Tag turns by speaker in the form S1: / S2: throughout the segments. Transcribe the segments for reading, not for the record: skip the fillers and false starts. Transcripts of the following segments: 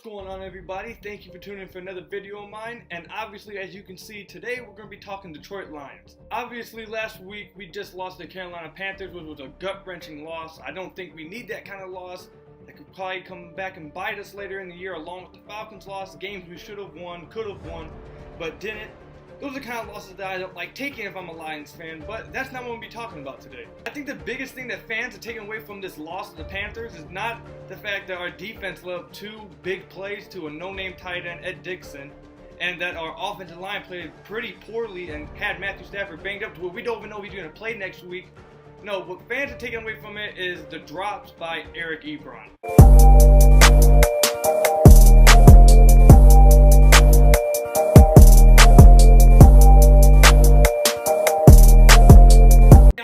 S1: What's going on, everybody? Thank you for tuning in for another video of mine. And obviously, as you can see, today we're going to be talking Detroit Lions. Obviously, last week we just lost the Carolina Panthers, which was a gut-wrenching loss. I don't think we need that kind of loss. That could probably come back and bite us later in the year, along with the Falcons loss, games we should have won, could have won, but didn't. Those are the kind of losses that I don't like taking if I'm a Lions fan, but that's not what we'll be talking about today. I think the biggest thing that fans are taking away from this loss to the Panthers is not the fact that our defense let up two big plays to a no-name tight end, Ed Dickson, and that our offensive line played pretty poorly and had Matthew Stafford banged up to where we don't even know if he's going to play next week. No, what fans are taking away from it is the drops by Eric Ebron.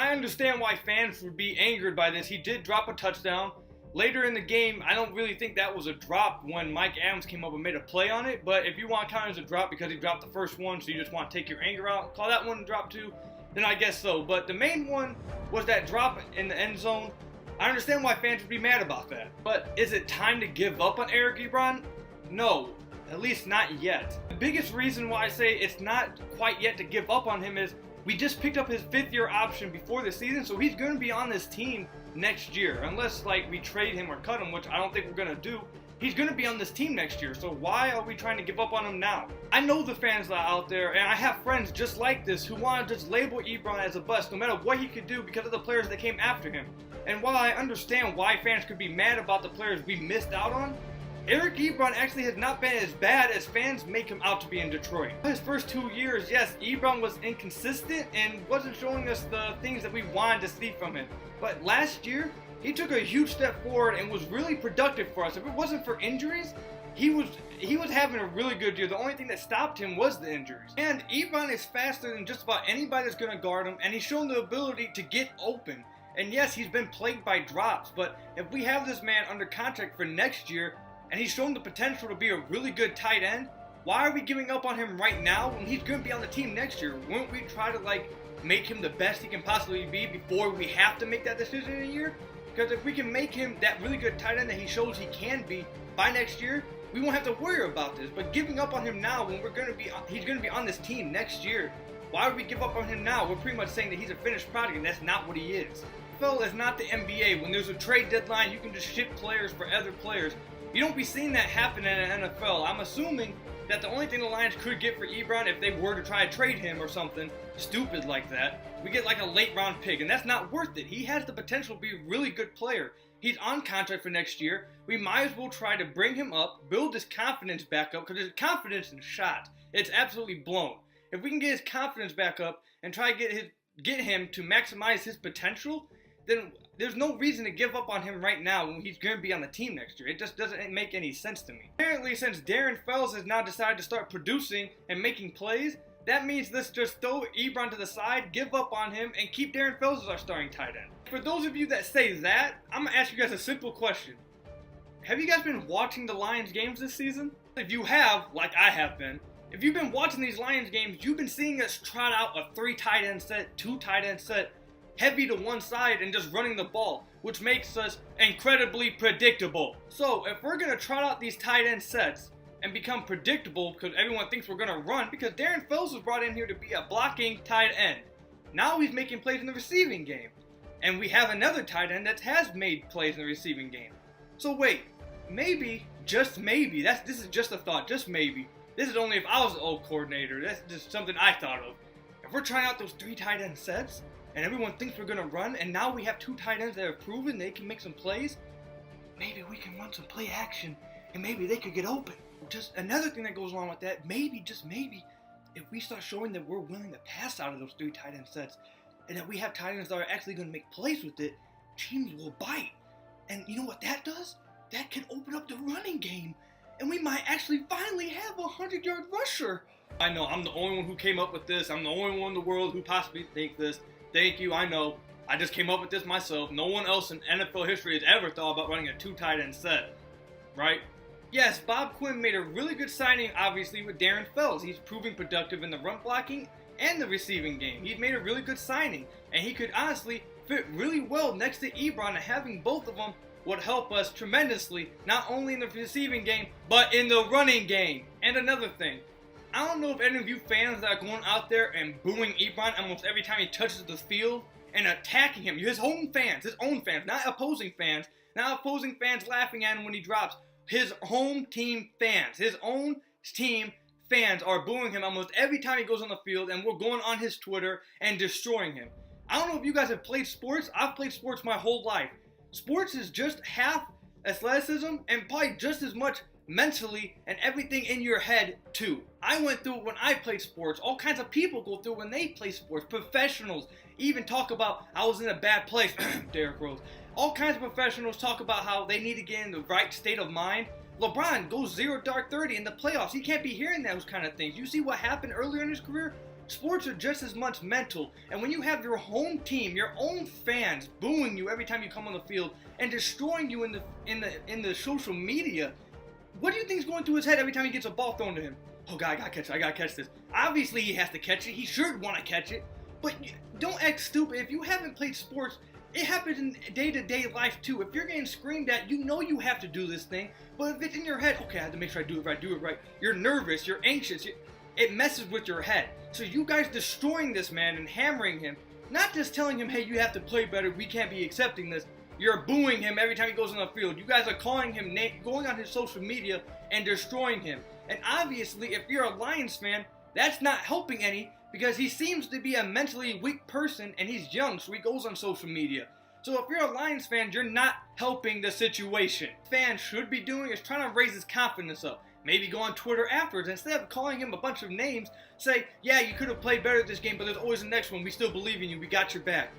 S1: Understand why fans would be angered by this. He did drop a touchdown later in the game. I don't really think that was a drop when Mike Adams came up and made a play on it, but if you want to count it as a drop because he dropped the first one, so you just want to take your anger out, call that one a drop too, then I guess so. But the main one was that drop in the end zone. I understand why fans would be mad about that, but is it time to give up on Eric Ebron? No, at least not yet. The biggest reason why I say it's not quite yet to give up on him is we just picked up his fifth-year option before the season, so he's going to be on this team next year. Unless, we trade him or cut him, which I don't think we're going to do. He's going to be on this team next year, so why are we trying to give up on him now? I know the fans that are out there, and I have friends just like this who want to just label Ebron as a bust, no matter what he could do because of the players that came after him. And while I understand why fans could be mad about the players we missed out on, Eric Ebron actually has not been as bad as fans make him out to be in Detroit. His first 2 years, yes, Ebron was inconsistent and wasn't showing us the things that we wanted to see from him. But last year, he took a huge step forward and was really productive for us. If it wasn't for injuries, he was having a really good year. The only thing that stopped him was the injuries. And Ebron is faster than just about anybody that's going to guard him, and he's shown the ability to get open. And yes, he's been plagued by drops, but if we have this man under contract for next year, and he's shown the potential to be a really good tight end, why are we giving up on him right now when he's going to be on the team next year? Wouldn't we try to make him the best he can possibly be before we have to make that decision in a year? Because if we can make him that really good tight end that he shows he can be by next year, we won't have to worry about this. But giving up on him now when he's going to be on this team next year, why would we give up on him now? We're pretty much saying that he's a finished product, and that's not what he is. NFL is not the NBA. When there's a trade deadline, you can just ship players for other players. You don't be seeing that happen in an NFL. I'm assuming that the only thing the Lions could get for Ebron, if they were to try to trade him or something stupid like that, we get a late round pick, and that's not worth it. He has the potential to be a really good player. He's on contract for next year. We might as well try to bring him up, build his confidence back up, because his confidence is shot. It's absolutely blown. If we can get his confidence back up and try to get him to maximize his potential, then there's no reason to give up on him right now when he's going to be on the team next year. It just doesn't make any sense to me. Apparently, since Darren Fells has now decided to start producing and making plays, that means let's just throw Ebron to the side, give up on him, and keep Darren Fells as our starting tight end. For those of you that say that, I'm going to ask you guys a simple question. Have you guys been watching the Lions games this season? If you have, like I have been, if you've been watching these Lions games, you've been seeing us trot out a 3 tight end set, 2 tight end set, heavy to one side and just running the ball, which makes us incredibly predictable. So if we're going to trot out these tight end sets and become predictable because everyone thinks we're going to run, because Darren Fells was brought in here to be a blocking tight end. Now he's making plays in the receiving game. And we have another tight end that has made plays in the receiving game. So wait, maybe, just maybe, this is just a thought, just maybe. This is only if I was the old coordinator. That's just something I thought of. If we're trying out those 3 tight end sets, and everyone thinks we're going to run, and now we have 2 tight ends that have proven they can make some plays, maybe we can run some play action, and maybe they could get open. Just another thing that goes along with that, maybe, just maybe, if we start showing that we're willing to pass out of those 3 tight end sets, and that we have tight ends that are actually going to make plays with it, teams will bite. And you know what that does? That can open up the running game, and we might actually finally have a 100-yard rusher. I know, I'm the only one who came up with this. I'm the only one in the world who possibly thinks this. Thank you, I know. I just came up with this myself. No one else in NFL history has ever thought about running a 2 tight end set, right? Yes, Bob Quinn made a really good signing, obviously, with Darren Fells. He's proving productive in the run blocking and the receiving game. He's made a really good signing, and he could honestly fit really well next to Ebron, and having both of them would help us tremendously, not only in the receiving game, but in the running game. And another thing, I don't know if any of you fans that are going out there and booing Ebron almost every time he touches the field and attacking him, his own fans, not opposing fans laughing at him when he drops. His home team fans, his own team fans are booing him almost every time he goes on the field, and we're going on his Twitter and destroying him. I don't know if you guys have played sports. I've played sports my whole life. Sports is just half athleticism and probably just as much mentally and everything in your head too. I went through it when I played sports. All kinds of people go through it when they play sports. Professionals even talk about I was in a bad place. Derrick Rose. All kinds of professionals talk about how they need to get in the right state of mind. LeBron goes 0 dark 30 in the playoffs. He can't be hearing those kind of things. You see what happened earlier in his career? Sports are just as much mental, and when you have your home team, your own fans booing you every time you come on the field and destroying you in the social media, what do you think is going through his head every time he gets a ball thrown to him? Oh God, I gotta catch this. Obviously he has to catch it. He should want to catch it, but don't act stupid. If you haven't played sports, it happens in day-to-day life too. If you're getting screamed at, you know you have to do this thing, but if it's in your head, okay, I have to make sure I do it right. You're nervous, you're anxious, it messes with your head. So you guys destroying this man and hammering him, not just telling him, hey, you have to play better, we can't be accepting this. You're booing him every time he goes on the field. You guys are calling him going on his social media and destroying him. And obviously, if you're a Lions fan, that's not helping any, because he seems to be a mentally weak person and he's young, so he goes on social media. So if you're a Lions fan, you're not helping the situation. Fans should be doing is trying to raise his confidence up. Maybe go on Twitter afterwards. Instead of calling him a bunch of names, say, yeah, you could have played better this game, but there's always the next one. We still believe in you. We got your back.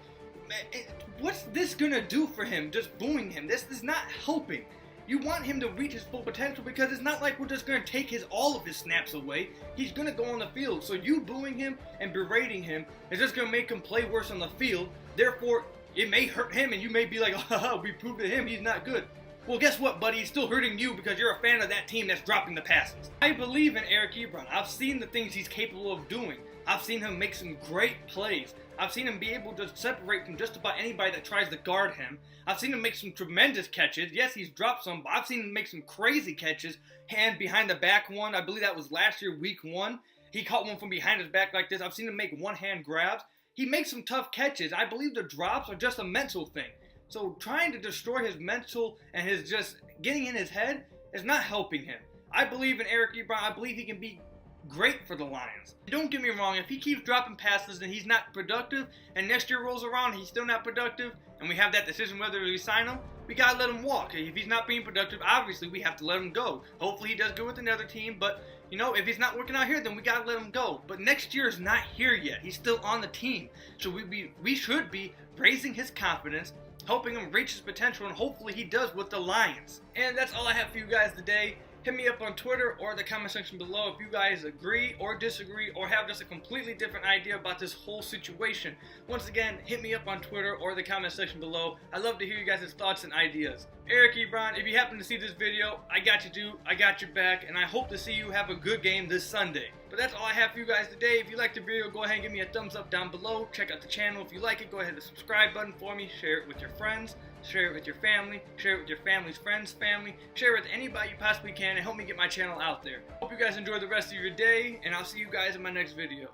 S1: What's this going to do for him, just booing him? This is not helping. You want him to reach his full potential, because it's not like we're just going to take all of his snaps away. He's going to go on the field. So you booing him and berating him is just going to make him play worse on the field. Therefore, it may hurt him, and you may be like, oh, we proved to him he's not good. Well, guess what, buddy? He's still hurting you because you're a fan of that team that's dropping the passes. I believe in Eric Ebron. I've seen the things he's capable of doing. I've seen him make some great plays. I've seen him be able to separate from just about anybody that tries to guard him. I've seen him make some tremendous catches. Yes, he's dropped some, but I've seen him make some crazy catches. Hand behind the back one. I believe that was last year, week 1. He caught one from behind his back like this. I've seen him make one-hand grabs. He makes some tough catches. I believe the drops are just a mental thing. So trying to destroy his mental and his just getting in his head is not helping him. I believe in Eric Ebron. I believe he can be great for the Lions. Don't get me wrong, if he keeps dropping passes and he's not productive, and next year rolls around and he's still not productive, and we have that decision whether we sign him, we gotta let him walk. If he's not being productive, obviously we have to let him go. Hopefully he does good with another team, but if he's not working out here, then we gotta let him go. But next year is not here yet. He's still on the team. So we should be raising his confidence, helping him reach his potential, and hopefully he does with the Lions. And that's all I have for you guys today. Hit me up on Twitter or the comment section below if you guys agree or disagree or have just a completely different idea about this whole situation. Once again, hit me up on Twitter or the comment section below. I'd love to hear you guys' thoughts and ideas. Eric Ebron, if you happen to see this video, I got you dude, I got your back, and I hope to see you have a good game this Sunday. But that's all I have for you guys today. If you liked the video, go ahead and give me a thumbs up down below. Check out the channel. If you like it, go ahead and hit the subscribe button for me. Share it with your friends. Share it with your family. Share it with your family's friends' family. Share it with anybody you possibly can and help me get my channel out there. Hope you guys enjoy the rest of your day, and I'll see you guys in my next video.